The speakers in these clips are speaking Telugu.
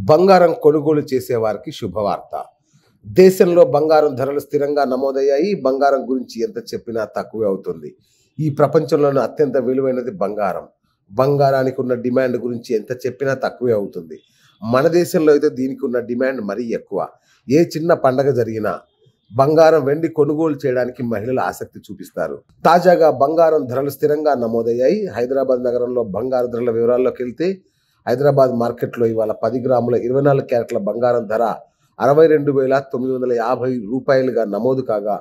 బంగారం కొనుగోలు చేసేవారికి శుభవార్త. దేశంలో బంగారం ధరలు స్థిరంగా నమోదయ్యాయి. బంగారం గురించి ఎంత చెప్పినా తక్కువే అవుతుంది. ఈ ప్రపంచంలోనే అత్యంత విలువైనది బంగారం. బంగారానికి ఉన్న డిమాండ్ గురించి ఎంత చెప్పినా తక్కువే అవుతుంది. మన దేశంలో అయితే దీనికి ఉన్న డిమాండ్ మరీ ఎక్కువ. ఏ చిన్న పండగ జరిగినా బంగారం, వెండి కొనుగోలు చేయడానికి మహిళలు ఆసక్తి చూపిస్తారు. తాజాగా బంగారం ధరలు స్థిరంగా నమోదయ్యాయి. హైదరాబాద్ నగరంలో బంగారు ధరల వివరాల్లోకి వెళ్తే, హైదరాబాద్ మార్కెట్లో ఇవాళ 10 గ్రాముల 24 క్యారెట్ల బంగారం ధర 62,950 రూపాయలుగా నమోదు కాగా,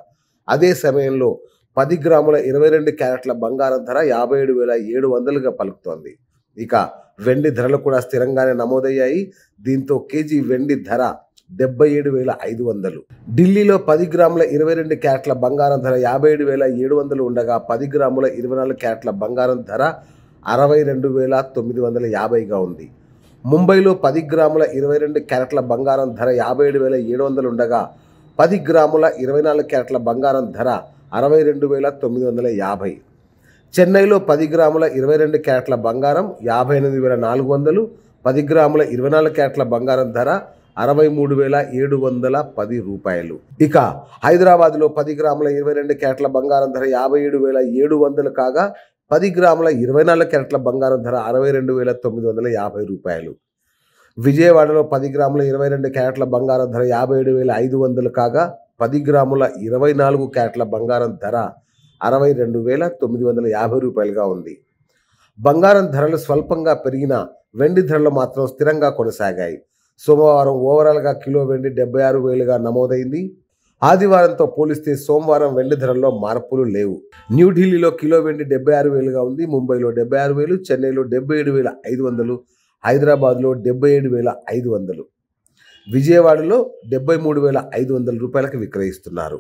అదే సమయంలో 10 గ్రాముల 22 క్యారెట్ల బంగారం ధర 57,700గా పలుకుతోంది. ఇక వెండి ధరలు కూడా స్థిరంగానే నమోదయ్యాయి. దీంతో కేజీ వెండి ధర 77,500. ఢిల్లీలో 10 గ్రాముల 22 క్యారెట్ల బంగారం ధర 57,700 ఉండగా, 10 గ్రాముల 24 క్యారెట్ల బంగారం ధర 62,950గా ఉంది. ముంబైలో 10 గ్రాముల 22 క్యారెట్ల బంగారం ధర 57,700 ఉండగా, 10 గ్రాముల 24 క్యారెట్ల బంగారం ధర 62,950. చెన్నైలో 10 గ్రాముల 22 క్యారెట్ల బంగారం 58,400, 10 గ్రాముల 24 క్యారెట్ల బంగారం ధర 63,710 రూపాయలు. ఇక హైదరాబాద్లో 10 గ్రాముల 22 క్యారెట్ల బంగారం ధర 57,700 కాగా, 10 గ్రాముల 24 క్యారెట్ల బంగారం ధర 62,950 రూపాయలు. విజయవాడలో 10 గ్రాముల 22 క్యారెట్ల బంగారం ధర 57,500 కాగా, 10 గ్రాముల 24 క్యారెట్ల బంగారం ధర 62,950 రూపాయలుగా ఉంది. బంగారం ధరలు స్వల్పంగా పెరిగినా వెండి ధరలు మాత్రం స్థిరంగా కొనసాగాయి. సోమవారం ఓవరాల్గా కిలో వెండి 76,000గా నమోదైంది. ఆదివారంతో పోలిస్తే సోమవారం వెండి ధరల్లో మార్పులు లేవు. న్యూఢిల్లీలో కిలో వెండి 76,000గా ఉంది. ముంబైలో 76,000, చెన్నైలో 77,500, హైదరాబాద్లో 77,500, విజయవాడలో 73,500 రూపాయలకు విక్రయిస్తున్నారు.